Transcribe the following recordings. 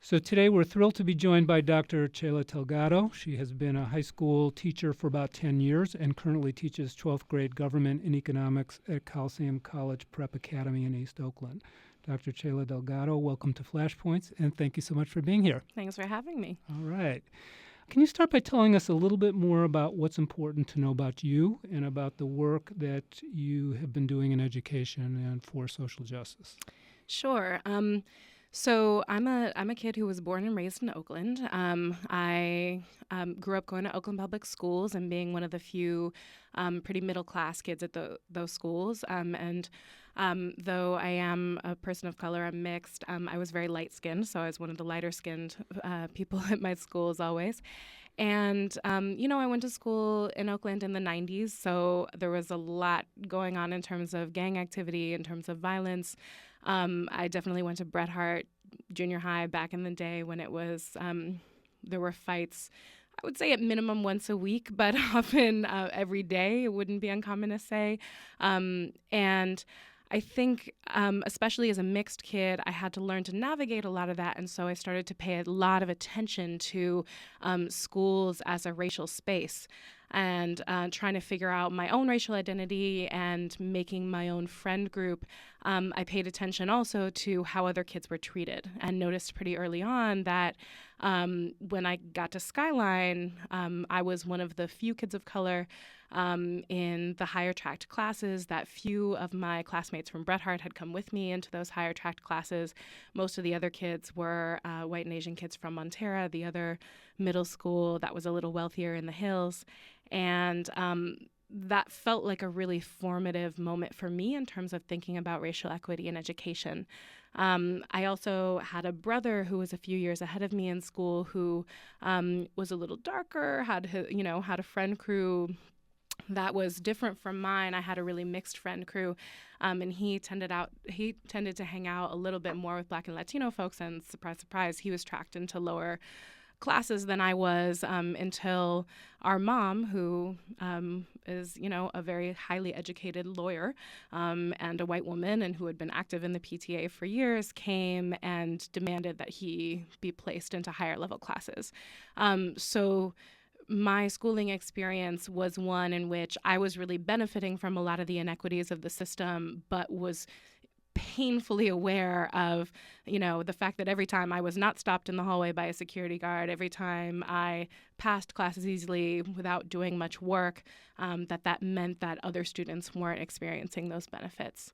So today we're thrilled to be joined by Dr. Chela Delgado. She has been a high school teacher for about 10 years and currently teaches 12th grade government and economics at Coliseum College Prep Academy in East Oakland. Dr. Chela Delgado, welcome to Flashpoints, and thank you so much for being here. Thanks for having me. All right. Can you start by telling us a little bit more about what's important to know about you and about the work that you have been doing in education and for social justice? Sure. So I'm a kid who was born and raised in Oakland. I grew up going to Oakland Public Schools and being one of the few pretty middle class kids at those schools. Though I am a person of color, I'm mixed. I was very light skinned, so I was one of the lighter skinned people at my school as always. And, I went to school in Oakland in the 90s, so there was a lot going on in terms of gang activity, in terms of violence. I definitely went to Bret Hart Junior High back in the day when it was, there were fights, I would say at minimum once a week, but often every day. It wouldn't be uncommon to say. And I think, especially as a mixed kid, I had to learn to navigate a lot of that. And so I started to pay a lot of attention to schools as a racial space and trying to figure out my own racial identity and making my own friend group. I paid attention also to how other kids were treated and noticed pretty early on that when I got to Skyline, I was one of the few kids of color in the higher tracked classes. That few of my classmates from Bret Hart had come with me into those higher tracked classes. Most of the other kids were white and Asian kids from Montera, the other middle school that was a little wealthier in the hills. And that felt like a really formative moment for me in terms of thinking about racial equity in education. I also had a brother who was a few years ahead of me in school who was a little darker, had a friend crew that was different from mine. I had a really mixed friend crew, and he tended to hang out a little bit more with Black and Latino folks, and surprise, surprise, he was tracked into lower classes than I was until our mom, who is, a very highly educated lawyer and a white woman and who had been active in the PTA for years, came and demanded that he be placed into higher level classes. So my schooling experience was one in which I was really benefiting from a lot of the inequities of the system, but was painfully aware of, the fact that every time I was not stopped in the hallway by a security guard, every time I passed classes easily without doing much work, that meant that other students weren't experiencing those benefits.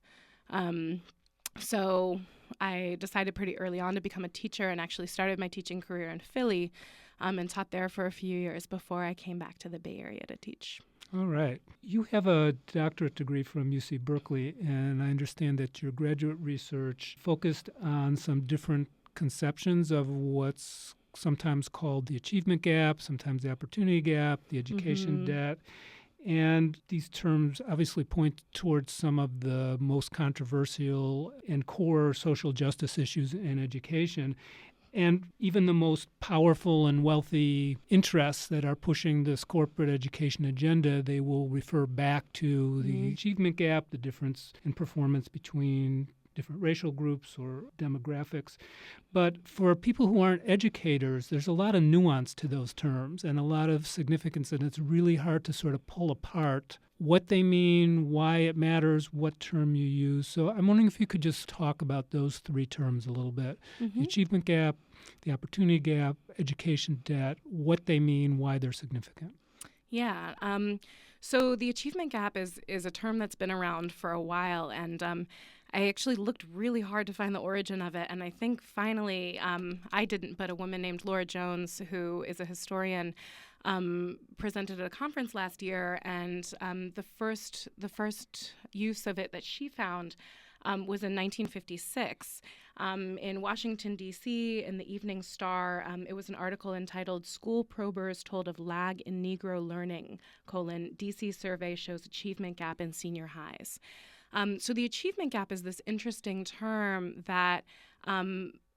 So I decided pretty early on to become a teacher and actually started my teaching career in Philly and taught there for a few years before I came back to the Bay Area to teach. All right. You have a doctorate degree from UC Berkeley, and I understand that your graduate research focused on some different conceptions of what's sometimes called the achievement gap, sometimes the opportunity gap, the education debt. And these terms obviously point towards some of the most controversial and core social justice issues in education. And even the most powerful and wealthy interests that are pushing this corporate education agenda, they will refer back to the achievement gap, the difference in performance between different racial groups or demographics. But for people who aren't educators, there's a lot of nuance to those terms and a lot of significance, and it's really hard to sort of pull apart what they mean, why it matters, what term you use. So I'm wondering if you could just talk about those three terms a little bit. The achievement gap, the opportunity gap, education debt, what they mean, why they're significant. Yeah. So the achievement gap is a term that's been around for a while, and I actually looked really hard to find the origin of it, and I think finally, I didn't, but a woman named Laura Jones, who is a historian, presented at a conference last year, and the first use of it that she found was in 1956 in Washington, D.C., in the Evening Star. It was an article entitled "School Probers Told of Lag in Negro Learning, D.C. Survey Shows Achievement Gap in Senior Highs." So the achievement gap is this interesting term that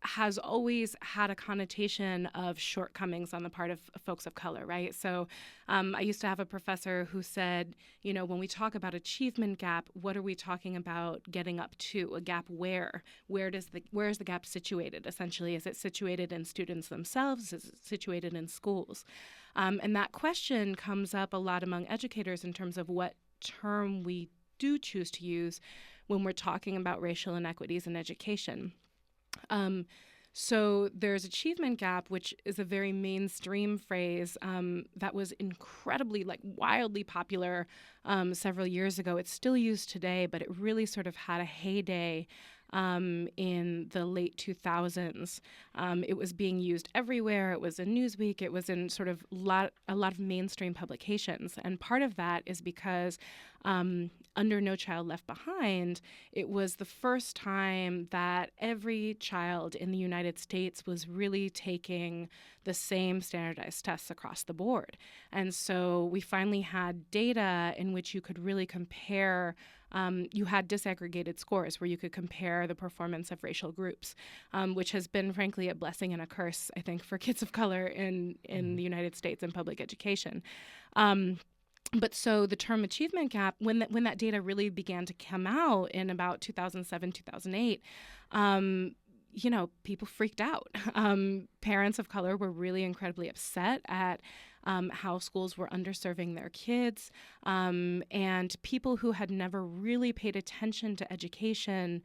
has always had a connotation of shortcomings on the part of folks of color, right? So I used to have a professor who said, when we talk about achievement gap, what are we talking about getting up to? A gap where? Where is the gap situated, essentially? Is it situated in students themselves? Is it situated in schools? And that question comes up a lot among educators in terms of what term we do choose to use when we're talking about racial inequities in education. So there's achievement gap, which is a very mainstream phrase that was incredibly, wildly popular several years ago. It's still used today, but it really sort of had a heyday in the late 2000s. It was being used everywhere. It was in Newsweek. It was in sort of a lot of mainstream publications. And part of that is because under No Child Left Behind, it was the first time that every child in the United States was really taking the same standardized tests across the board. And so we finally had data in which you could really compare. You had disaggregated scores where you could compare the performance of racial groups, which has been, frankly, a blessing and a curse, I think, for kids of color in the United States in public education. But so the term achievement gap, when that data really began to come out in about 2007, 2008, people freaked out. Parents of color were really incredibly upset at how schools were underserving their kids, and people who had never really paid attention to education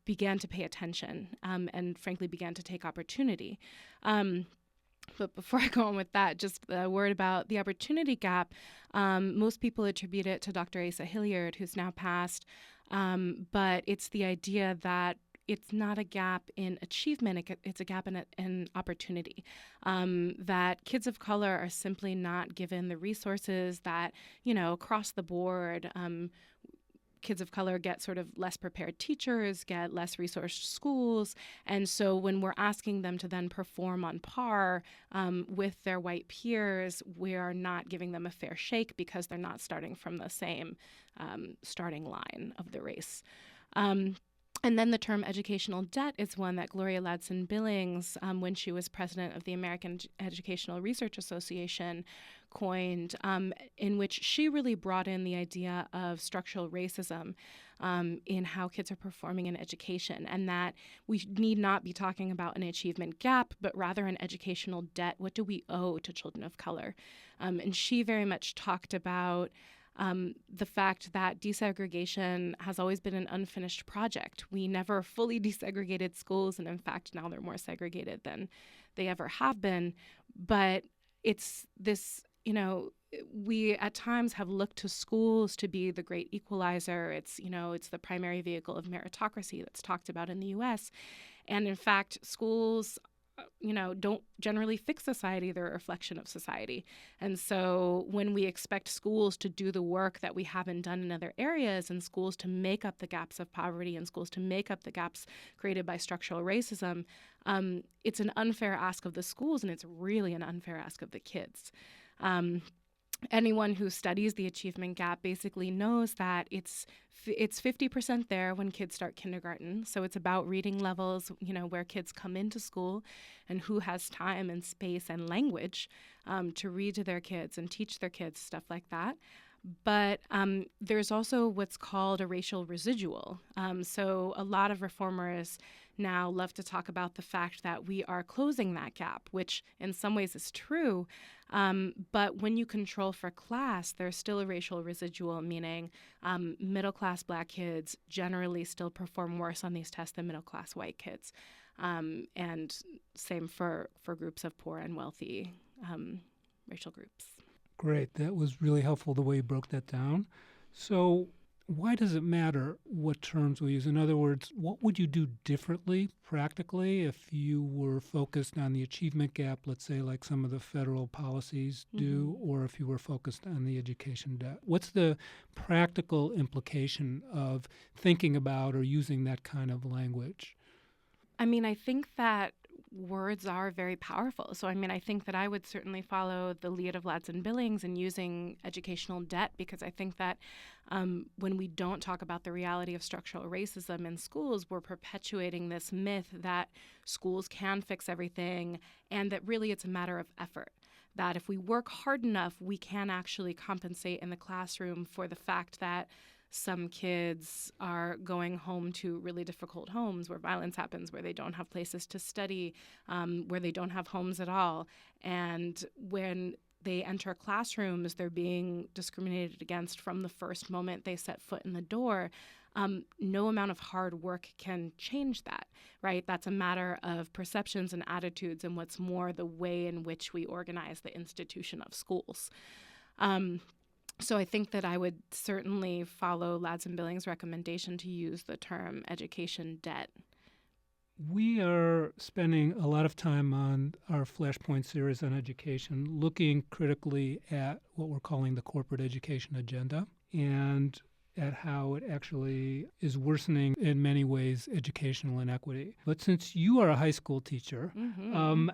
began to pay attention and, frankly, began to take opportunity. But before I go on with that, just a word about the opportunity gap. Most people attribute it to Dr. Asa Hilliard, who's now passed, but it's the idea that it's not a gap in achievement, it's a gap in opportunity, that kids of color are simply not given the resources that, across the board, kids of color get sort of less prepared teachers, get less resourced schools. And so when we're asking them to then perform on par with their white peers, we are not giving them a fair shake because they're not starting from the same starting line of the race. And then the term educational debt is one that Gloria Ladson Billings, when she was president of the American Educational Research Association, coined, in which she really brought in the idea of structural racism in how kids are performing in education, and that we need not be talking about an achievement gap, but rather an educational debt. What do we owe to children of color? And she very much talked about the fact that desegregation has always been an unfinished project. We never fully desegregated schools, and in fact, now they're more segregated than they ever have been. But it's this, we at times have looked to schools to be the great equalizer. It's the primary vehicle of meritocracy that's talked about in the U.S. And in fact, schools don't generally fix society. They're a reflection of society. And so when we expect schools to do the work that we haven't done in other areas, and schools to make up the gaps of poverty, and schools to make up the gaps created by structural racism, it's an unfair ask of the schools, and it's really an unfair ask of the kids. Anyone who studies the achievement gap basically knows that it's 50% there when kids start kindergarten. So it's about reading levels, where kids come into school and who has time and space and language to read to their kids and teach their kids, stuff like that. But there's also what's called a racial residual. So a lot of reformers now love to talk about the fact that we are closing that gap, which in some ways is true. But when you control for class, there's still a racial residual, meaning middle-class Black kids generally still perform worse on these tests than middle-class white kids. And same for groups of poor and wealthy racial groups. Great. That was really helpful the way you broke that down. So why does it matter what terms we use? In other words, what would you do differently practically if you were focused on the achievement gap, let's say like some of the federal policies do, or if you were focused on the education debt? What's the practical implication of thinking about or using that kind of language? I mean, I think that words are very powerful. So, I mean, I think that I would certainly follow the lead of Ladson Billings in using educational debt, because I think that when we don't talk about the reality of structural racism in schools, we're perpetuating this myth that schools can fix everything and that really it's a matter of effort. That if we work hard enough, we can actually compensate in the classroom for the fact that some kids are going home to really difficult homes where violence happens, where they don't have places to study, where they don't have homes at all. And when they enter classrooms, they're being discriminated against from the first moment they set foot in the door. No amount of hard work can change that, right? That's a matter of perceptions and attitudes, and what's more, the way in which we organize the institution of schools. So I think that I would certainly follow Ladson Billings' recommendation to use the term education debt. We are spending a lot of time on our Flashpoint series on education, looking critically at what we're calling the corporate education agenda and at how it actually is worsening in many ways educational inequity. But since you are a high school teacher,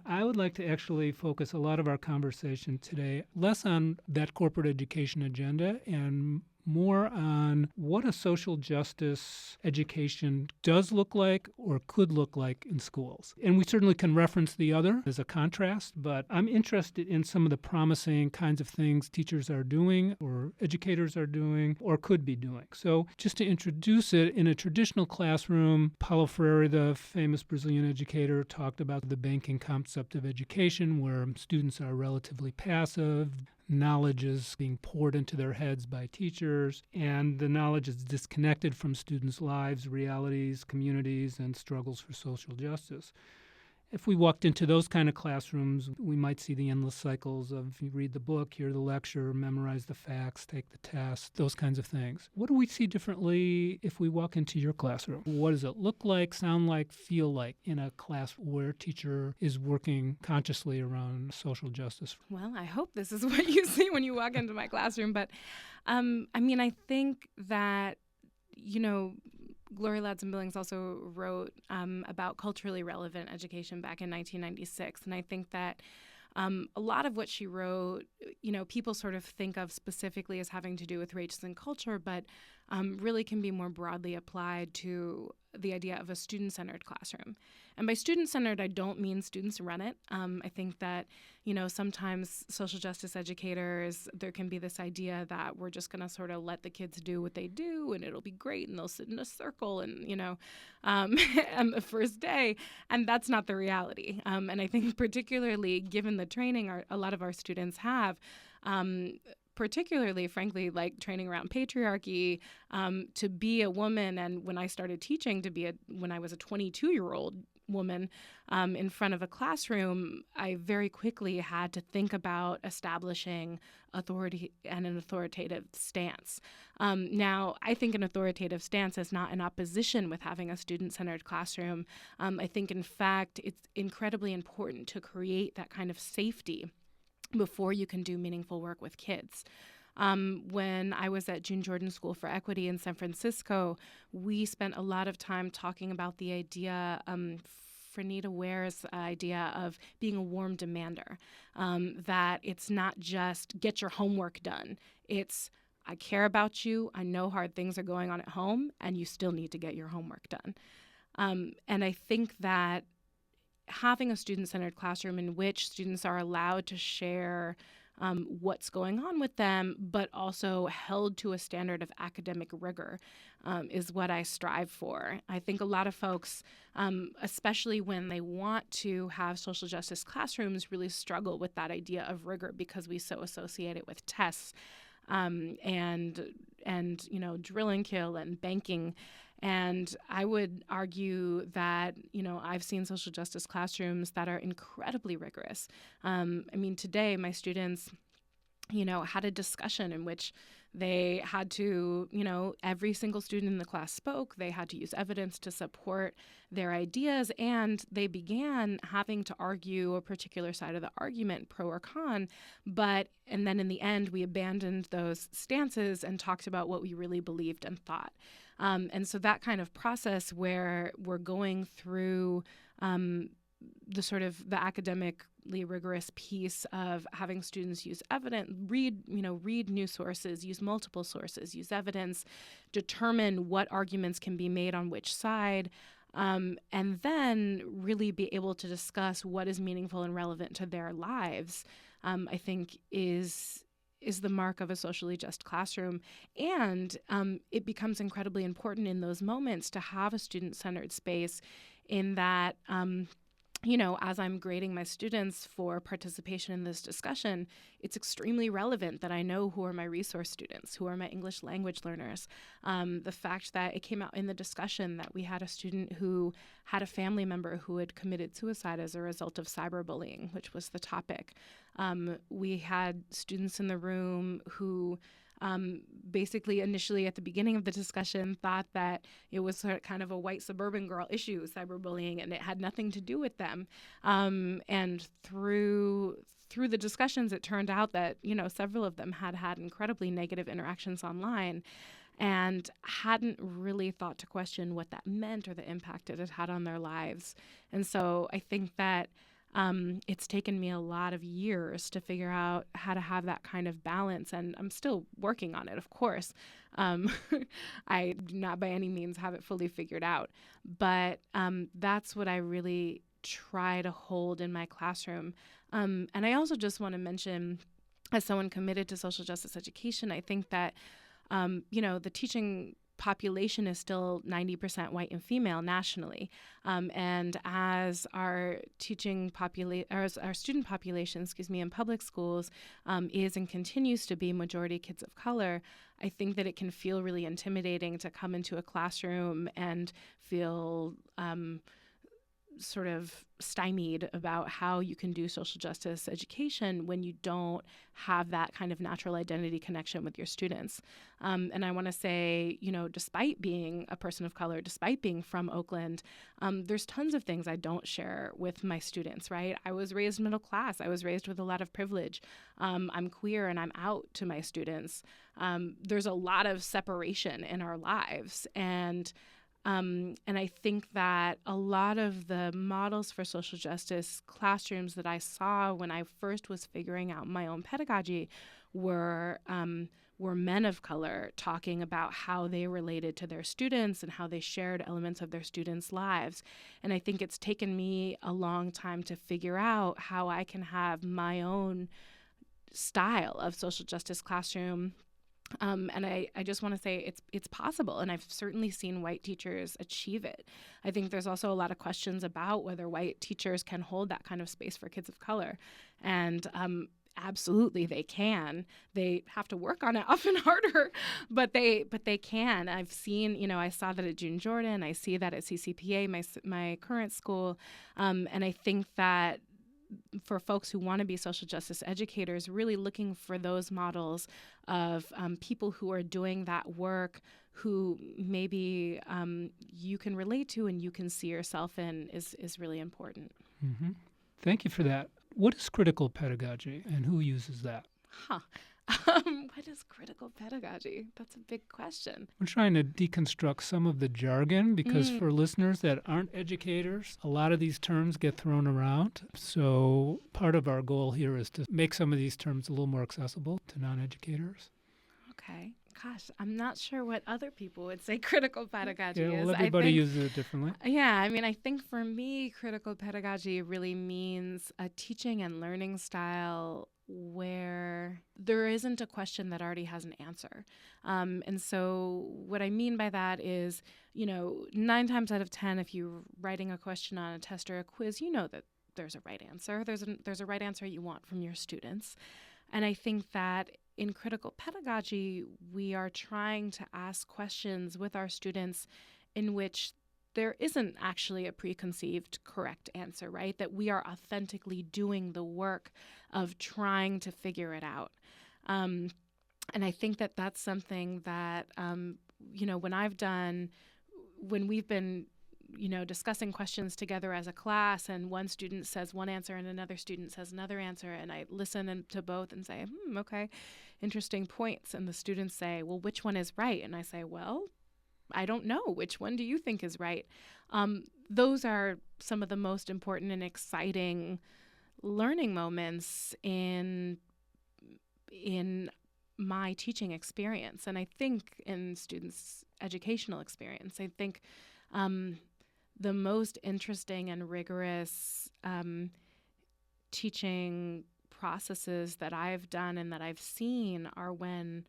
I would like to actually focus a lot of our conversation today less on that corporate education agenda and more on what a social justice education does look like or could look like in schools. And we certainly can reference the other as a contrast, but I'm interested in some of the promising kinds of things teachers are doing or educators are doing or could be doing. So just to introduce it, in a traditional classroom, Paulo Freire, the famous Brazilian educator, talked about the banking concept of education, where students are relatively passive. Knowledge is being poured into their heads by teachers, and the knowledge is disconnected from students' lives, realities, communities, and struggles for social justice. If we walked into those kind of classrooms, we might see the endless cycles of you read the book, hear the lecture, memorize the facts, take the test, those kinds of things. What do we see differently if we walk into your classroom? What does it look like, sound like, feel like in a class where a teacher is working consciously around social justice? Well, I hope this is what you see when you walk into my classroom. But I think that, Gloria Ladson Billings also wrote about culturally relevant education back in 1996. And I think that a lot of what she wrote, people sort of think of specifically as having to do with race and culture, but really can be more broadly applied to the idea of a student-centered classroom. And by student-centered, I don't mean students run it. I think that, sometimes social justice educators, there can be this idea that we're just going to sort of let the kids do what they do and it'll be great and they'll sit in a circle and, on the first day. And that's not the reality. And I think particularly given the training a lot of our students have, particularly, frankly, like training around patriarchy, to be a woman. And when I started teaching when I was a 22-year-old woman in front of a classroom, I very quickly had to think about establishing authority and an authoritative stance. Now, I think an authoritative stance is not in opposition with having a student-centered classroom. I think, in fact, it's incredibly important to create that kind of safety before you can do meaningful work with kids. When I was at June Jordan School for Equity in San Francisco, we spent a lot of time talking about the idea, Franita Ware's idea of being a warm demander, that it's not just get your homework done. It's I care about you, I know hard things are going on at home, and you still need to get your homework done. And I think that having a student-centered classroom in which students are allowed to share what's going on with them, but also held to a standard of academic rigor is what I strive for. I think a lot of folks, especially when they want to have social justice classrooms, really struggle with that idea of rigor because we so associate it with tests and drill and kill and banking. And I would argue that, I've seen social justice classrooms that are incredibly rigorous. Today my students, had a discussion in which they had to, every single student in the class spoke. They had to use evidence to support their ideas, and they began having to argue a particular side of the argument, pro or con. And then in the end, we abandoned those stances and talked about what we really believed and thought. And so that kind of process where we're going through the sort of the academically rigorous piece of having students use evidence, read news sources, use multiple sources, use evidence, determine what arguments can be made on which side, and then really be able to discuss what is meaningful and relevant to their lives, I think is the mark of a socially just classroom. And it becomes incredibly important in those moments to have a student-centered space in that, as I'm grading my students for participation in this discussion, it's extremely relevant that I know who are my resource students, who are my English language learners. The fact that it came out in the discussion that we had a student who had a family member who had committed suicide as a result of cyberbullying, which was the topic. We had students in the room who basically initially at the beginning of the discussion thought that it was sort of kind of a white suburban girl issue, cyberbullying, and it had nothing to do with them. And through the discussions, it turned out that, several of them had incredibly negative interactions online and hadn't really thought to question what that meant or the impact it had had on their lives. And so I think that it's taken me a lot of years to figure out how to have that kind of balance, and I'm still working on it, of course. I do not by any means have it fully figured out, but that's what I really try to hold in my classroom. And I also just want to mention, as someone committed to social justice education, I think that, the teaching population is still 90% white and female nationally, and as our student population, in public schools is and continues to be majority kids of color, I think that it can feel really intimidating to come into a classroom and feel sort of stymied about how you can do social justice education when you don't have that kind of natural identity connection with your students. And I want to say, despite being a person of color, despite being from Oakland, there's tons of things I don't share with my students, right? I was raised middle class. I was raised with a lot of privilege. I'm queer and I'm out to my students. There's a lot of separation in our lives. And I think that a lot of the models for social justice classrooms that I saw when I first was figuring out my own pedagogy were men of color talking about how they related to their students and how they shared elements of their students' lives. And I think it's taken me a long time to figure out how I can have my own style of social justice classroom. And I just want to say it's possible, and I've certainly seen white teachers achieve it. I think there's also a lot of questions about whether white teachers can hold that kind of space for kids of color, and absolutely they can. They have to work on it often harder, but they can. I've seen, I saw that at June Jordan. I see that at CCPA, my current school, and I think that for folks who want to be social justice educators, really looking for those models of people who are doing that work, who maybe you can relate to and you can see yourself in is really important. Mm-hmm. Thank you for that. What is critical pedagogy and who uses that? What is critical pedagogy? That's a big question. We're trying to deconstruct some of the jargon because for listeners that aren't educators, a lot of these terms get thrown around. So part of our goal here is to make some of these terms a little more accessible to non-educators. Okay. Gosh, I'm not sure what other people would say critical pedagogy is. Well, everybody uses it differently. Yeah, I think for me, critical pedagogy really means a teaching and learning style where there isn't a question that already has an answer. And so what I mean by that is, 9 times out of 10, if you're writing a question on a test or a quiz, that there's a right answer. There's a right answer you want from your students. And I think that in critical pedagogy, we are trying to ask questions with our students in which there isn't actually a preconceived correct answer, right? That we are authentically doing the work of trying to figure it out. And I think that that's something that, when we've been, discussing questions together as a class and one student says one answer and another student says another answer, and I listen to both and say, okay, interesting points. And the students say, well, which one is right? And I say, well, I don't know. Which one do you think is right? Those are some of the most important and exciting learning moments in my teaching experience, and I think in students' educational experience. I think the most interesting and rigorous teaching processes that I've done and that I've seen are when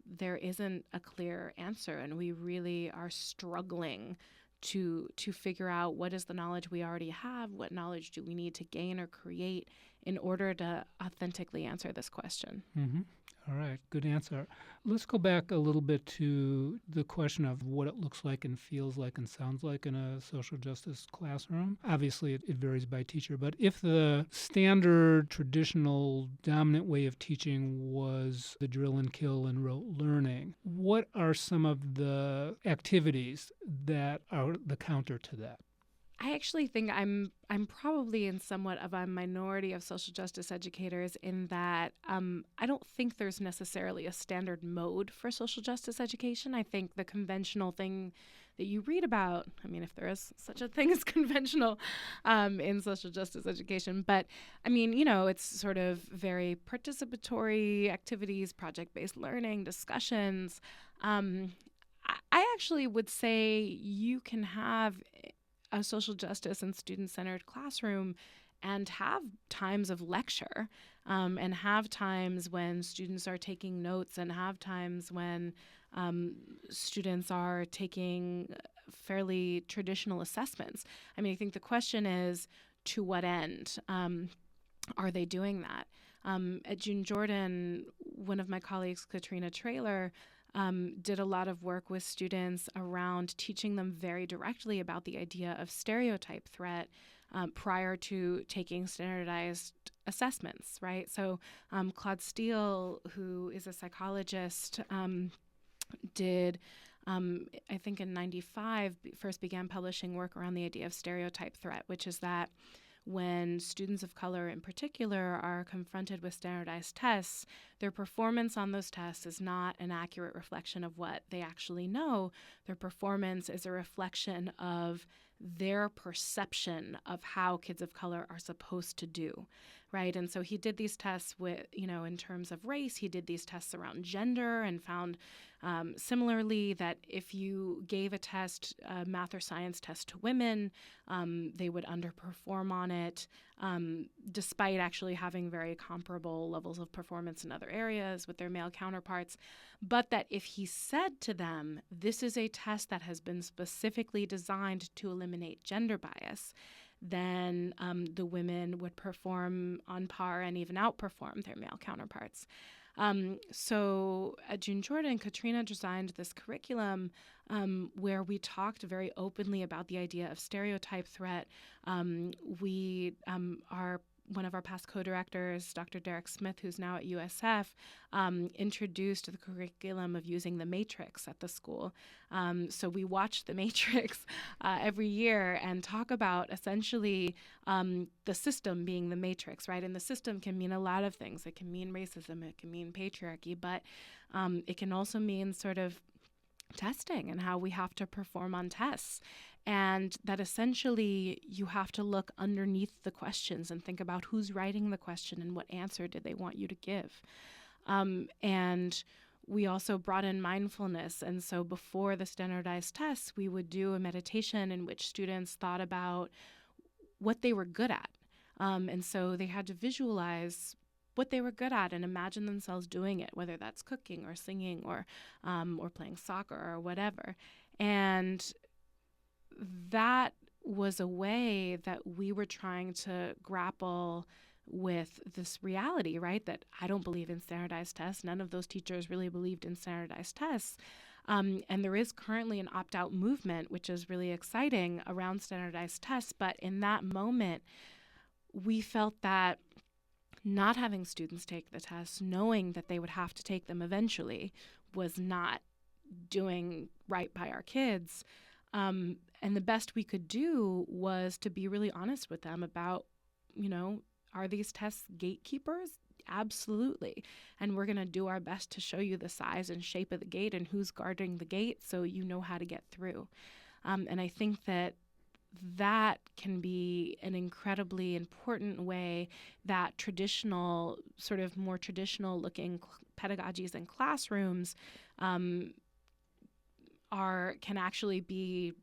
there isn't a clear answer and we really are struggling to figure out what is the knowledge we already have, what knowledge do we need to gain or create in order to authentically answer this question. Mm-hmm. All right, good answer. Let's go back a little bit to the question of what it looks like and feels like and sounds like in a social justice classroom. Obviously, it varies by teacher, but if the standard, traditional, dominant way of teaching was the drill and kill and rote learning, what are some of the activities that are the counter to that? I actually think I'm probably in somewhat of a minority of social justice educators in that I don't think there's necessarily a standard mode for social justice education. I think the conventional thing that you read about, I mean, if there is such a thing as conventional in social justice education, but I mean, it's sort of very participatory activities, project-based learning, discussions. I actually would say you can have a social justice and student-centered classroom and have times of lecture and have times when students are taking notes and have times when students are taking fairly traditional assessments. I mean, I think the question is, to what end are they doing that? At June Jordan, one of my colleagues, Katrina Traylor, did a lot of work with students around teaching them very directly about the idea of stereotype threat prior to taking standardized assessments, right? So Claude Steele, who is a psychologist, did, I think in 95, first began publishing work around the idea of stereotype threat, which is that when students of color in particular are confronted with standardized tests, their performance on those tests is not an accurate reflection of what they actually know. Their performance is a reflection of their perception of how kids of color are supposed to do, right? And so he did these tests with, in terms of race, he did these tests around gender and found similarly that if you gave a test, a math or science test to women, they would underperform on it, despite actually having very comparable levels of performance in other areas with their male counterparts. But that if he said to them, this is a test that has been specifically designed to eliminate gender bias, then the women would perform on par and even outperform their male counterparts. So at June Jordan, Katrina designed this curriculum where we talked very openly about the idea of stereotype threat. One of our past co-directors, Dr. Derek Smith, who's now at USF, introduced the curriculum of using the matrix at the school. So we watch the matrix every year and talk about essentially the system being the matrix, right? And the system can mean a lot of things. It can mean racism, it can mean patriarchy, but it can also mean sort of testing and how we have to perform on tests. And that essentially you have to look underneath the questions and think about who's writing the question and what answer did they want you to give. And we also brought in mindfulness. And so before the standardized tests, we would do a meditation in which students thought about what they were good at. And so they had to visualize what they were good at and imagine themselves doing it, whether that's cooking or singing or playing soccer or whatever. And that was a way that we were trying to grapple with this reality, right? That I don't believe in standardized tests. None of those teachers really believed in standardized tests. And there is currently an opt-out movement, which is really exciting, around standardized tests. But in that moment, we felt that not having students take the tests, knowing that they would have to take them eventually, was not doing right by our kids. And the best we could do was to be really honest with them about, are these tests gatekeepers? absolutely. And we're going to do our best to show you the size and shape of the gate and who's guarding the gate so you know how to get through. And I think that can be an incredibly important way that traditional, sort of more traditional looking pedagogies in classrooms can actually be,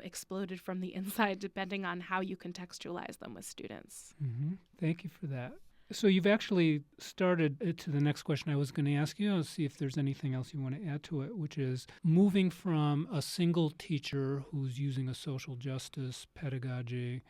exploded from the inside depending on how you contextualize them with students. Mm-hmm. Thank you for that. So you've actually started to the next question I was going to ask you. I'll see if there's anything else you want to add to it, which is moving from a single teacher who's using a social justice pedagogy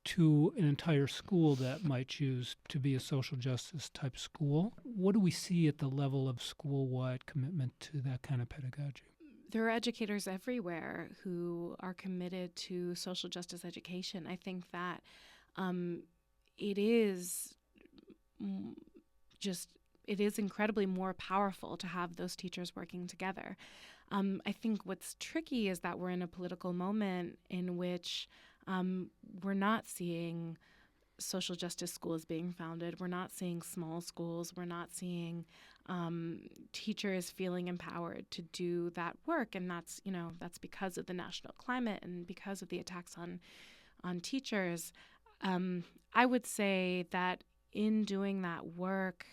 to an entire school that might choose to be a social justice type school. What do we see at the level of school-wide commitment to that kind of pedagogy? There are educators everywhere who are committed to social justice education. I think that it is incredibly more powerful to have those teachers working together. I think what's tricky is that we're in a political moment in which we're not seeing social justice schools being founded. We're not seeing small schools. We're not seeing teachers feeling empowered to do that work. And that's because of the national climate and because of the attacks on teachers. I would say that in doing that work,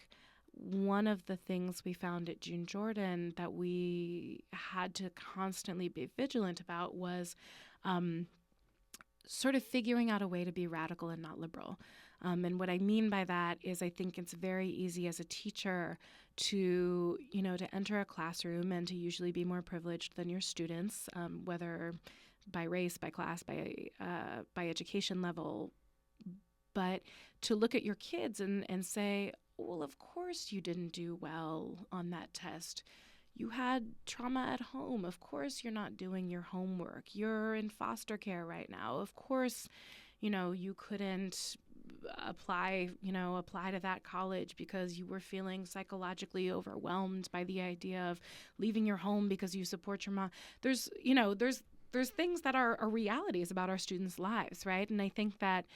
one of the things we found at June Jordan that we had to constantly be vigilant about was sort of figuring out a way to be radical and not liberal. And what I mean by that is I think it's very easy as a teacher to enter a classroom and to usually be more privileged than your students, whether by race, by class, by education level, but to look at your kids and say, well, of course you didn't do well on that test. You had trauma at home. Of course you're not doing your homework. You're in foster care right now. Of course, you couldn't apply to that college because you were feeling psychologically overwhelmed by the idea of leaving your home because you support your mom. There's things that are realities about our students' lives, right? And I think that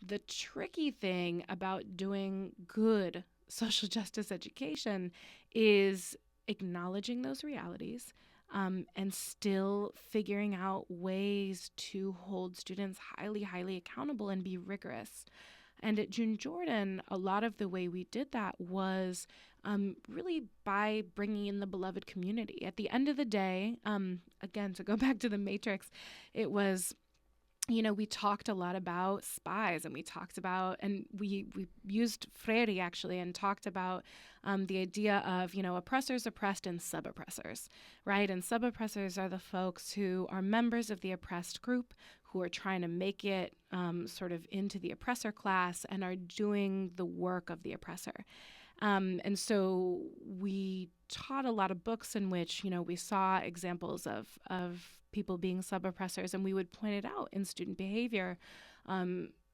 the tricky thing about doing good social justice education is acknowledging those realities and still figuring out ways to hold students highly, highly accountable and be rigorous. And at June Jordan, a lot of the way we did that was really by bringing in the beloved community. At the end of the day, again, to go back to the Matrix, it was, we talked a lot about spies, and we talked about, and we used Freire actually, and talked about the idea of, oppressors, oppressed, and sub-oppressors, right? And sub-oppressors are the folks who are members of the oppressed group who are trying to make it sort of into the oppressor class and are doing the work of the oppressor. And so we taught a lot of books in which, we saw examples of people being sub-oppressors, and we would point it out in student behavior.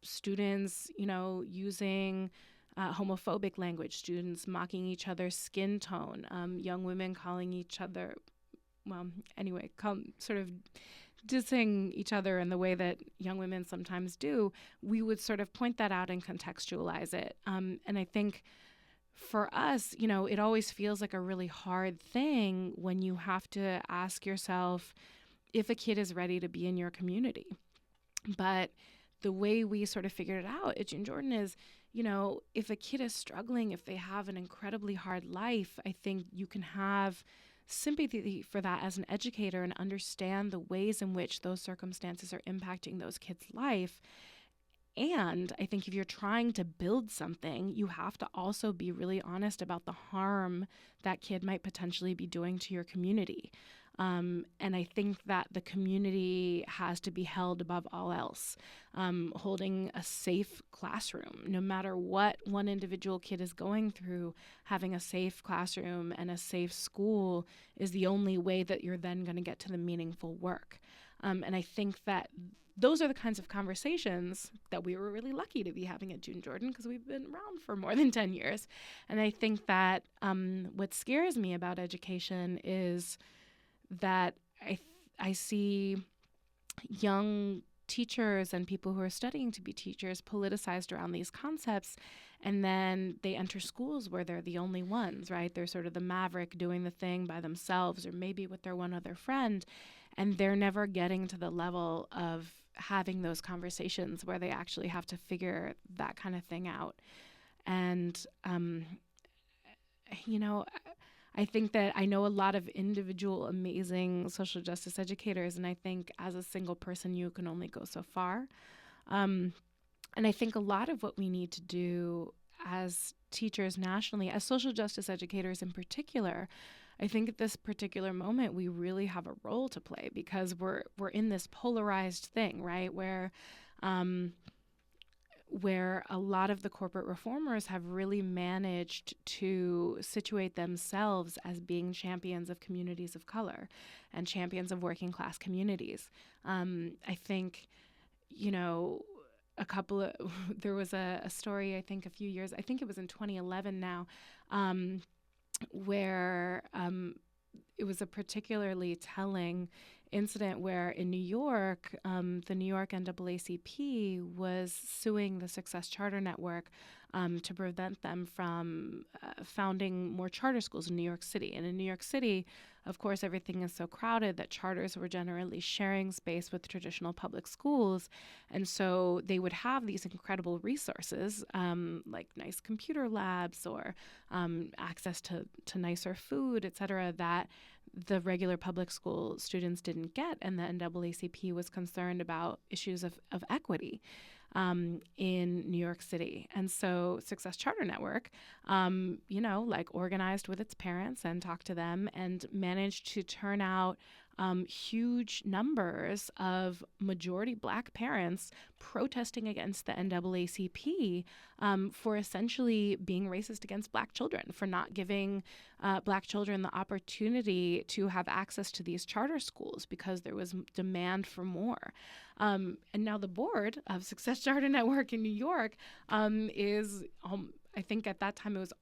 Students, using homophobic language, students mocking each other's skin tone, young women calling each other, sort of dissing each other in the way that young women sometimes do. We would sort of point that out and contextualize it. And I think for us, it always feels like a really hard thing when you have to ask yourself if a kid is ready to be in your community. But the way we sort of figured it out at June Jordan is, if a kid is struggling, if they have an incredibly hard life, I think you can have sympathy for that as an educator and understand the ways in which those circumstances are impacting those kids' life. And I think if you're trying to build something, you have to also be really honest about the harm that kid might potentially be doing to your community. And I think that the community has to be held above all else. Holding a safe classroom, no matter what one individual kid is going through, having a safe classroom and a safe school is the only way that you're then going to get to the meaningful work. And I think that those are the kinds of conversations that we were really lucky to be having at June Jordan because we've been around for more than 10 years. And I think that what scares me about education is that I see young teachers and people who are studying to be teachers politicized around these concepts, and then they enter schools where they're the only ones, right? They're sort of the maverick doing the thing by themselves or maybe with their one other friend, and they're never getting to the level of having those conversations where they actually have to figure that kind of thing out. And, you know, I think that I know a lot of individual amazing social justice educators, and I think as a single person, you can only go so far. And I think a lot of what we need to do as teachers nationally, as social justice educators in particular, I think at this particular moment, we really have a role to play because we're in this polarized thing, right? Where a lot of the corporate reformers have really managed to situate themselves as being champions of communities of color and champions of working class communities. I think, you know, there was a story, I think a few years, I think it was in 2011 now, where it was a particularly telling incident where in New York, the New York NAACP was suing the Success Charter Network to prevent them from founding more charter schools in New York City. And in New York City, of course, everything is so crowded that charters were generally sharing space with traditional public schools. And so they would have these incredible resources like nice computer labs or access to nicer food, et cetera, that the regular public school students didn't get. And the NAACP was concerned about issues of equity in New York City. And so Success Charter Network, organized with its parents and talked to them and managed to turn out huge numbers of majority Black parents protesting against the NAACP for essentially being racist against Black children, for not giving Black children the opportunity to have access to these charter schools because there was demand for more. And now the board of Success Charter Network in New York is, I think at that time it was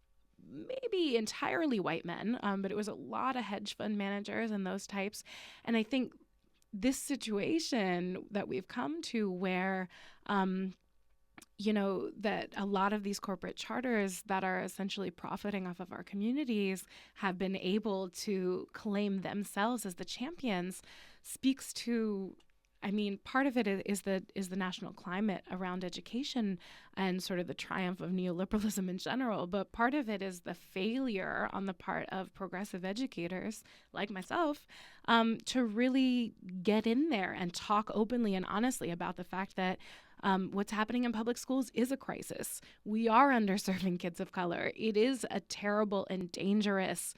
maybe entirely white men, but it was a lot of hedge fund managers and those types. And I think this situation that we've come to where, that a lot of these corporate charters that are essentially profiting off of our communities have been able to claim themselves as the champions speaks to, I mean, part of it is the national climate around education and sort of the triumph of neoliberalism in general. But part of it is the failure on the part of progressive educators like myself to really get in there and talk openly and honestly about the fact that what's happening in public schools is a crisis. We are underserving kids of color. It is a terrible and dangerous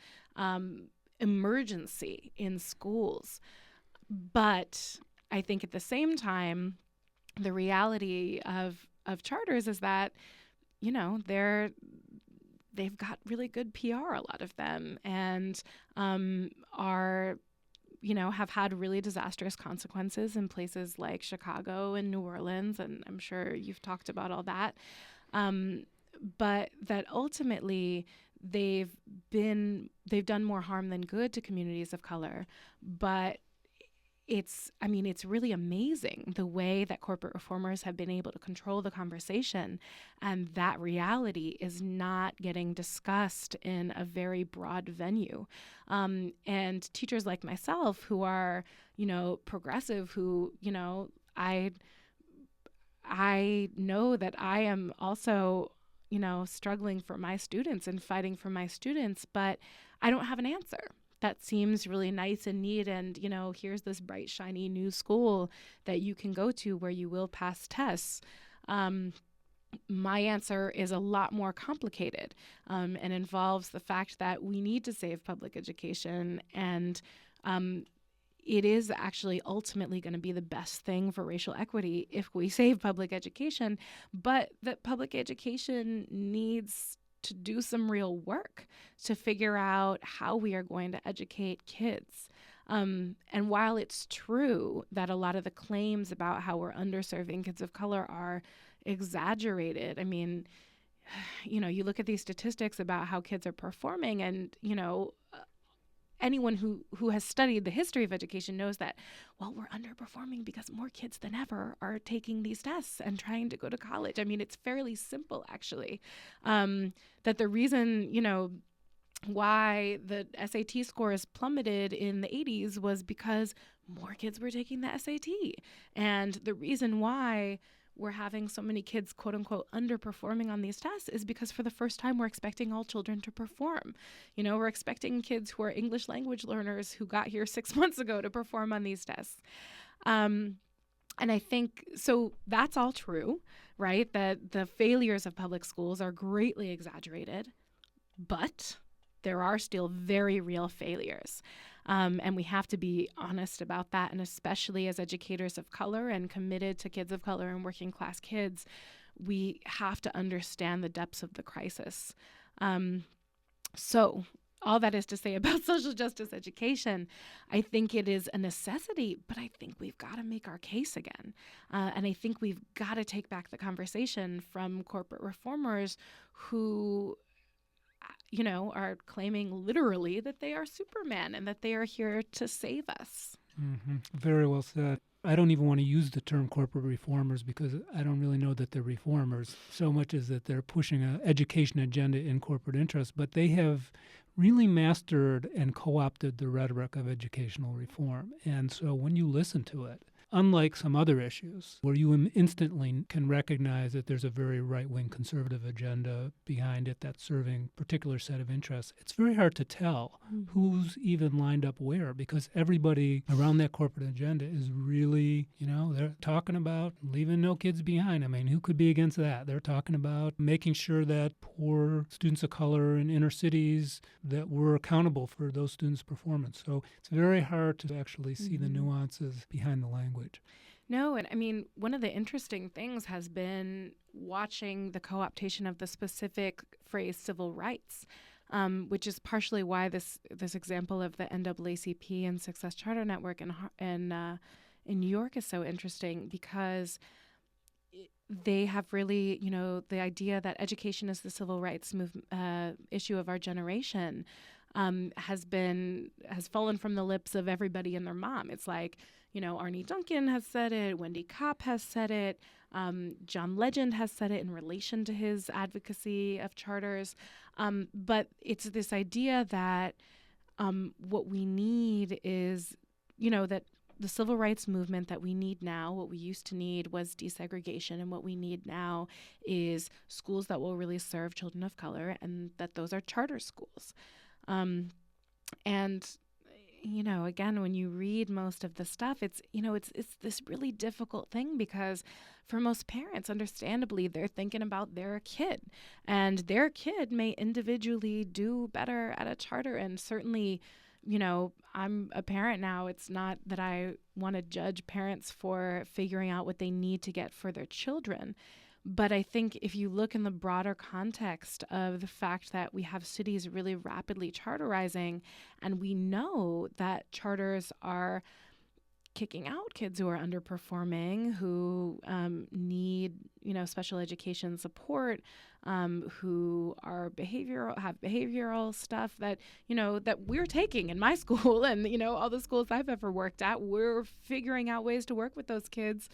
emergency in schools. But I think at the same time, the reality of charters is that, they've got really good PR, a lot of them, and have had really disastrous consequences in places like Chicago and New Orleans, and I'm sure you've talked about all that. But that ultimately they've done more harm than good to communities of color. But it's really amazing the way that corporate reformers have been able to control the conversation, and that reality is not getting discussed in a very broad venue. And teachers like myself who are, progressive, who, I know that I am also, struggling for my students and fighting for my students, but I don't have an answer. That seems really nice and neat, and here's this bright, shiny new school that you can go to where you will pass tests. My answer is a lot more complicated and involves the fact that we need to save public education, and it is actually ultimately going to be the best thing for racial equity if we save public education, but that public education needs to do some real work to figure out how we are going to educate kids. And while it's true that a lot of the claims about how we're underserving kids of color are exaggerated, I mean, you look at these statistics about how kids are performing, and, anyone who has studied the history of education knows that, well, we're underperforming because more kids than ever are taking these tests and trying to go to college. I mean, it's fairly simple, actually, that the reason, why the SAT scores plummeted in the 80s was because more kids were taking the SAT. And the reason why we're having so many kids, quote unquote, underperforming on these tests is because for the first time, we're expecting all children to perform. We're expecting kids who are English language learners who got here 6 months ago to perform on these tests. And I think, so that's all true, right? That the failures of public schools are greatly exaggerated, but there are still very real failures. And we have to be honest about that. And especially as educators of color and committed to kids of color and working class kids, we have to understand the depths of the crisis. So all that is to say about social justice education, I think it is a necessity, but I think we've got to make our case again. And I think we've got to take back the conversation from corporate reformers who are claiming literally that they are Superman and that they are here to save us. Mm-hmm. Very well said. I don't even want to use the term corporate reformers because I don't really know that they're reformers so much as that they're pushing an education agenda in corporate interest, but they have really mastered and co-opted the rhetoric of educational reform. And so when you listen to it, unlike some other issues where you instantly can recognize that there's a very right-wing conservative agenda behind it that's serving a particular set of interests, it's very hard to tell who's even lined up where because everybody around that corporate agenda is really, they're talking about leaving no kids behind. I mean, who could be against that? They're talking about making sure that poor students of color in inner cities, that we're accountable for those students' performance. So it's very hard to actually see the nuances behind the language. No, and I mean, one of the interesting things has been watching the co-optation of the specific phrase civil rights, which is partially why this example of the NAACP and Success Charter Network in New York is so interesting because they have really, the idea that education is the civil rights issue of our generation has fallen from the lips of everybody and their mom. It's like, Arnie Duncan has said it, Wendy Kopp has said it, John Legend has said it in relation to his advocacy of charters. But it's this idea that what we need is, that the civil rights movement that we need now, what we used to need was desegregation, and what we need now is schools that will really serve children of color, and that those are charter schools. And again, when you read most of the stuff, it's this really difficult thing because for most parents, understandably, they're thinking about their kid, and their kid may individually do better at a charter. And certainly, I'm a parent now. It's not that I want to judge parents for figuring out what they need to get for their children. But I think if you look in the broader context of the fact that we have cities really rapidly charterizing, and we know that charters are kicking out kids who are underperforming, who need, special education support, who are have behavioral stuff that, that we're taking in my school and, all the schools I've ever worked at, we're figuring out ways to work with those kids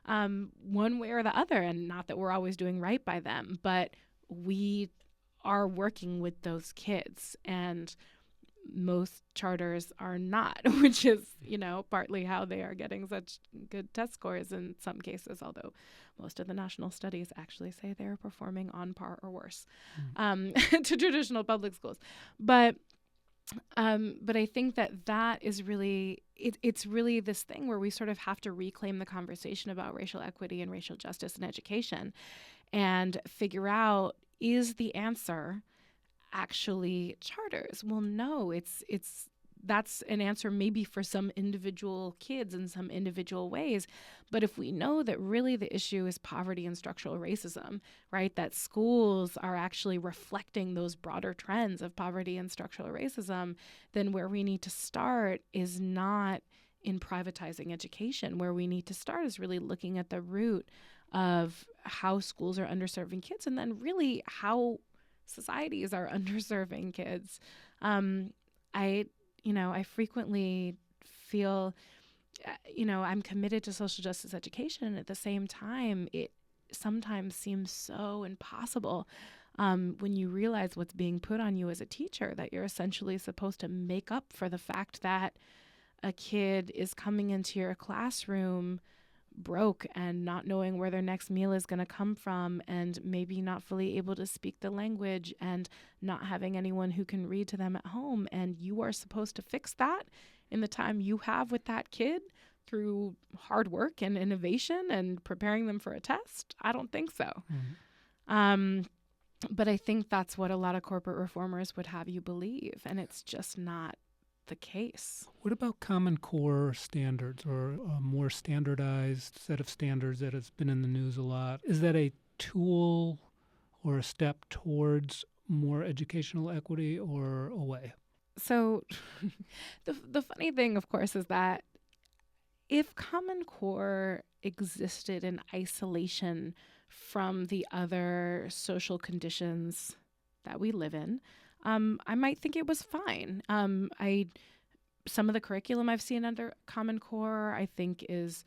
one way or the other. And not that we're always doing right by them, but we are working with those kids, and most charters are not, which is, partly how they are getting such good test scores in some cases, although most of the national studies actually say they're performing on par or worse to traditional public schools. But I think that is really, it's really this thing where we sort of have to reclaim the conversation about racial equity and racial justice in education and figure out, is the answer actually charters? Well, no, that's an answer maybe for some individual kids in some individual ways. But if we know that really the issue is poverty and structural racism, right, that schools are actually reflecting those broader trends of poverty and structural racism, then where we need to start is not in privatizing education. Where we need to start is really looking at the root of how schools are underserving kids, and then really how societies are underserving kids. I frequently feel, I'm committed to social justice education. And at the same time, it sometimes seems so impossible when you realize what's being put on you as a teacher, that you're essentially supposed to make up for the fact that a kid is coming into your classroom broke and not knowing where their next meal is going to come from, and maybe not fully able to speak the language and not having anyone who can read to them at home. And you are supposed to fix that in the time you have with that kid through hard work and innovation and preparing them for a test? I don't think so. But I think that's what a lot of corporate reformers would have you believe, and it's just not the case. What about Common Core standards, or a more standardized set of standards that has been in the news a lot? Is that a tool or a step towards more educational equity or away? So the funny thing, of course, is that if Common Core existed in isolation from the other social conditions that we live in, I might think it was fine. Some of the curriculum I've seen under Common Core, I think is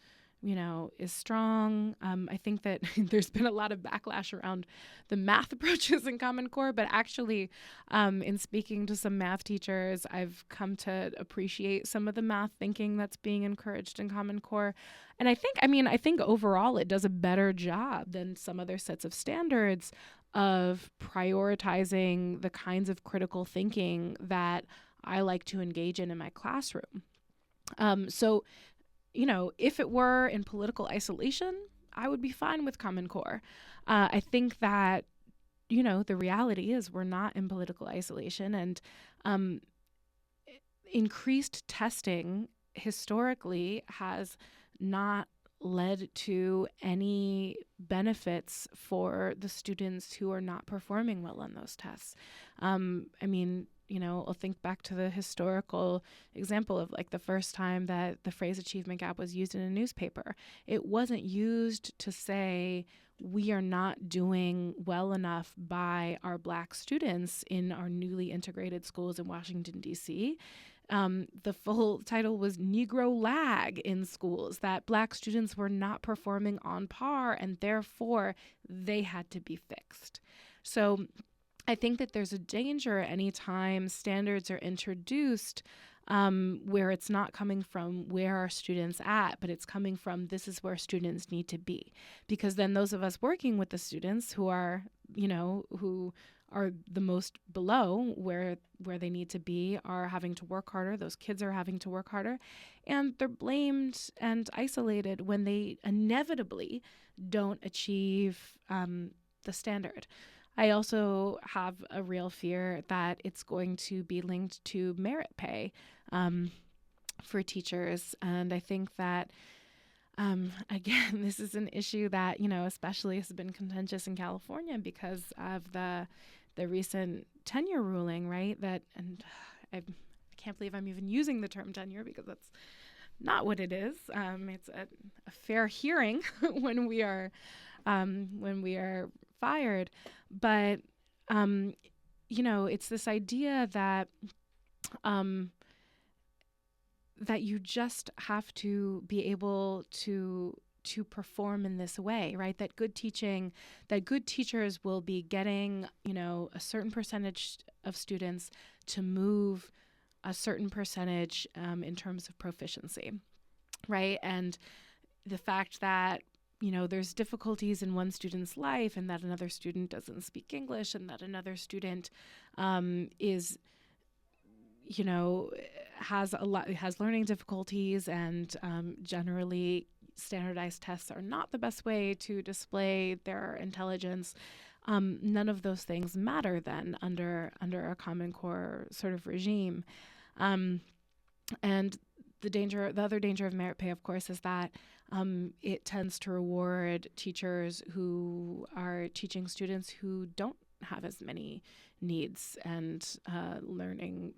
strong. I think that there's been a lot of backlash around the math approaches in Common Core, but actually, in speaking to some math teachers, I've come to appreciate some of the math thinking that's being encouraged in Common Core. And I think overall it does a better job than some other sets of standards of prioritizing the kinds of critical thinking that I like to engage in my classroom. So if it were in political isolation, I would be fine with Common Core. I think that, the reality is we're not in political isolation, and increased testing historically has not led to any benefits for the students who are not performing well on those tests. I'll think back to the historical example of like the first time that the phrase achievement gap was used in a newspaper. It wasn't used to say we are not doing well enough by our Black students in our newly integrated schools in Washington, D.C. The full title was Negro Lag in schools, that Black students were not performing on par and therefore they had to be fixed. So I think that there's a danger anytime standards are introduced where it's not coming from where are students at, but it's coming from this is where students need to be. Because then those of us working with the students who are, who are the most below where they need to be are having to work harder. Those kids are having to work harder. And they're blamed and isolated when they inevitably don't achieve the standard. I also have a real fear that it's going to be linked to merit pay for teachers. And I think that, again, this is an issue that, especially has been contentious in California because of the recent tenure ruling, right? And I can't believe I'm even using the term tenure because that's not what it is. It's a fair hearing when we are fired. But, it's this idea that that you just have to be able to perform in this way, right? That good teachers will be getting, a certain percentage of students to move a certain percentage in terms of proficiency, right? And the fact that there's difficulties in one student's life and that another student doesn't speak English and that another student has learning difficulties and generally standardized tests are not the best way to display their intelligence. None of those things matter then under a Common Core sort of regime. And the other danger of merit pay, of course, is that it tends to reward teachers who are teaching students who don't have as many needs and learning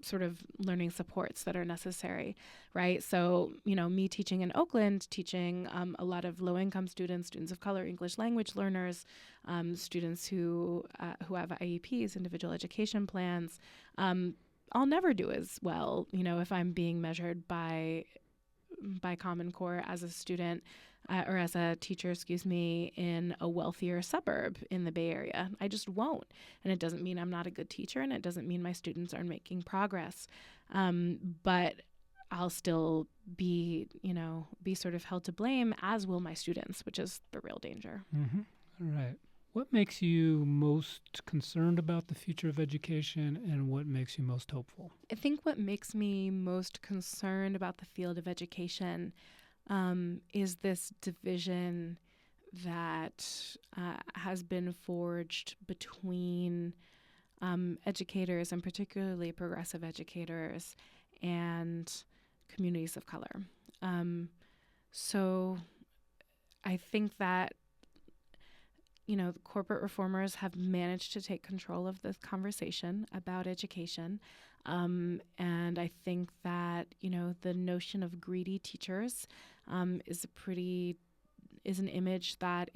supports that are necessary, right? So, me teaching in Oakland, teaching a lot of low-income students of color, English language learners, students who have IEPs, individual education plans. I'll never do as well, if I'm being measured by Common Core as a student or as a teacher, in a wealthier suburb in the Bay Area. I just won't. And it doesn't mean I'm not a good teacher, and it doesn't mean my students aren't making progress. But I'll still be sort of held to blame, as will my students, which is the real danger. Mm-hmm. All right. What makes you most concerned about the future of education, and what makes you most hopeful? I think what makes me most concerned about the field of education is this division that has been forged between educators, and particularly progressive educators, and communities of color. So I think that the corporate reformers have managed to take control of this conversation about education. And I think that, the notion of greedy teachers is an image that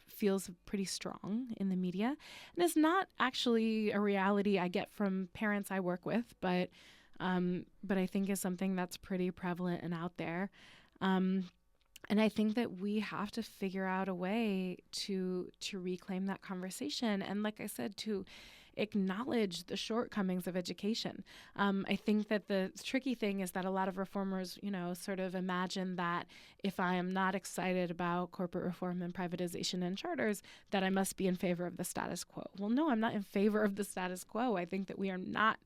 feels pretty strong in the media, and is not actually a reality I get from parents I work with, but I think is something that's pretty prevalent and out there. And I think that we have to figure out a way to reclaim that conversation. And like I said, to acknowledge the shortcomings of education. I think that the tricky thing is that a lot of reformers, sort of imagine that if I am not excited about corporate reform and privatization and charters, that I must be in favor of the status quo. Well, no, I'm not in favor of the status quo. I think that we are not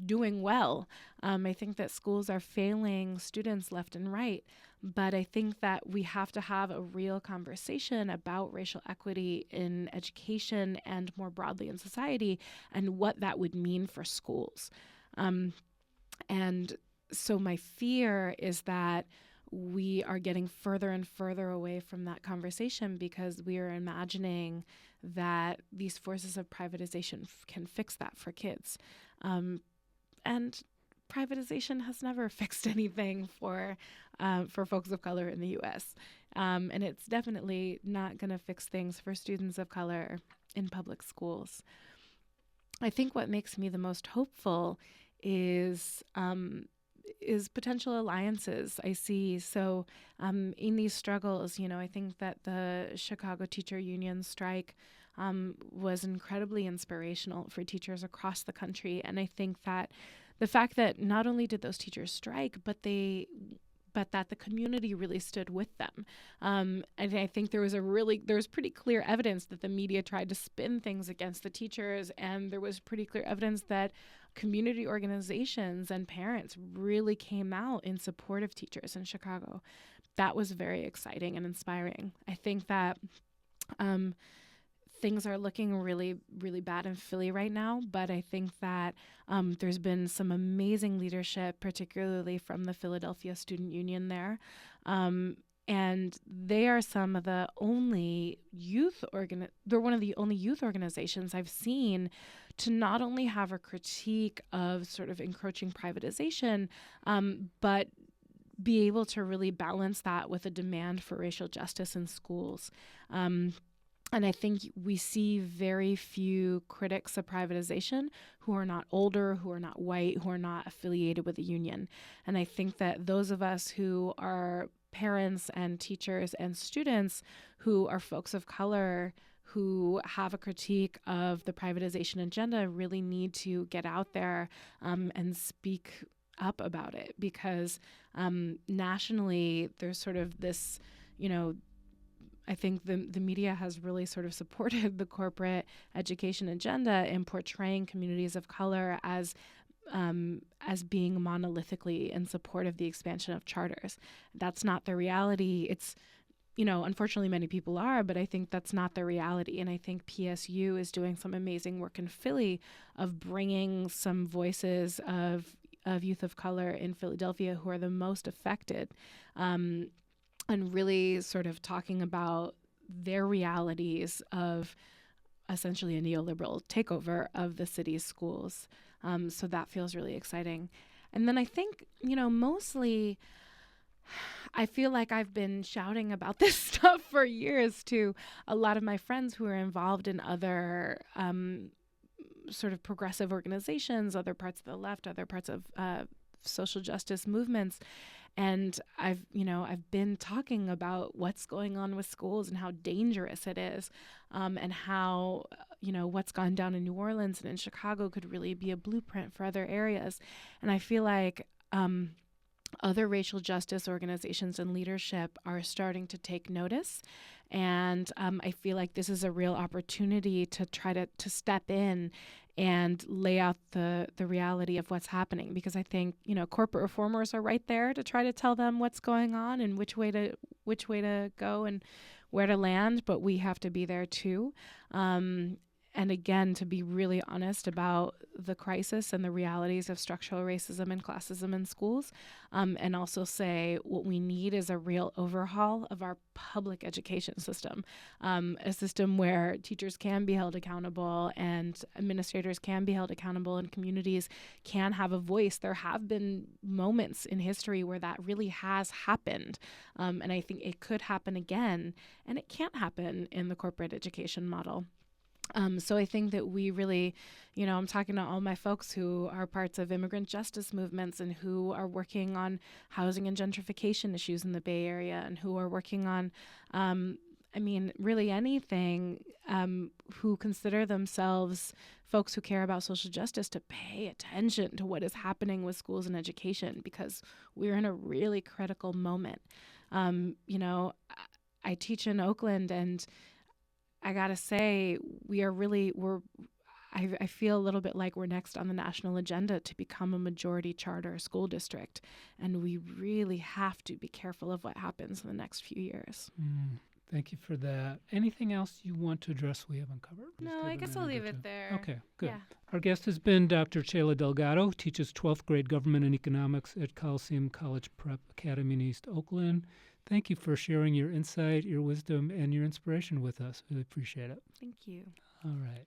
doing well. I think that schools are failing students left and right. But I think that we have to have a real conversation about racial equity in education and more broadly in society, and what that would mean for schools. And so my fear is that we are getting further and further away from that conversation, because we are imagining that these forces of privatization can fix that for kids. And privatization has never fixed anything for folks of color in the U.S. And it's definitely not going to fix things for students of color in public schools. I think what makes me the most hopeful is potential alliances I see. So in these struggles, I think that the Chicago Teacher Union strike was incredibly inspirational for teachers across the country. And I think that the fact that not only did those teachers strike, but that the community really stood with them. And I think there was pretty clear evidence that the media tried to spin things against the teachers, and there was pretty clear evidence that community organizations and parents really came out in support of teachers in Chicago. That was very exciting and inspiring. I think that things are looking really, really bad in Philly right now, but I think that there's been some amazing leadership, particularly from the Philadelphia Student Union there. And they are some of the only they're one of the only youth organizations I've seen to not only have a critique of sort of encroaching privatization, but be able to really balance that with a demand for racial justice in schools. And I think we see very few critics of privatization who are not older, who are not white, who are not affiliated with a union. And I think that those of us who are parents and teachers and students who are folks of color who have a critique of the privatization agenda really need to get out there and speak up about it, because nationally there's sort of this, I think the media has really sort of supported the corporate education agenda in portraying communities of color as being monolithically in support of the expansion of charters. That's not the reality. It's, unfortunately many people are, but I think that's not the reality. And I think PSU is doing some amazing work in Philly of bringing some voices of youth of color in Philadelphia who are the most affected, and really sort of talking about their realities of essentially a neoliberal takeover of the city's schools. So that feels really exciting. And then I think, mostly I feel like I've been shouting about this stuff for years to a lot of my friends who are involved in other sort of progressive organizations, other parts of the left, other parts of social justice movements. And I've been talking about what's going on with schools and how dangerous it is, and how, what's gone down in New Orleans and in Chicago could really be a blueprint for other areas. And I feel like other racial justice organizations and leadership are starting to take notice. And I feel like this is a real opportunity to try to step in and lay out the reality of what's happening, because I think corporate reformers are right there to try to tell them what's going on and which way to go and where to land, but we have to be there too. And again, to be really honest about the crisis and the realities of structural racism and classism in schools, and also say what we need is a real overhaul of our public education system, a system where teachers can be held accountable and administrators can be held accountable and communities can have a voice. There have been moments in history where that really has happened, and I think it could happen again, and it can't happen in the corporate education model. So I think that we really, I'm talking to all my folks who are parts of immigrant justice movements and who are working on housing and gentrification issues in the Bay Area and who are working on, really anything, who consider themselves folks who care about social justice, to pay attention to what is happening with schools and education, because we're in a really critical moment. I teach in Oakland, and I gotta say, I feel a little bit like we're next on the national agenda to become a majority charter school district. And we really have to be careful of what happens in the next few years. Thank you for that. Anything else you want to address we haven't covered? No, I guess I'll leave it there. Okay, good. Yeah. Our guest has been Dr. Chela Delgado, teaches 12th grade government and economics at Coliseum College Prep Academy in East Oakland. Thank you for sharing your insight, your wisdom, and your inspiration with us. Really appreciate it. Thank you. All right.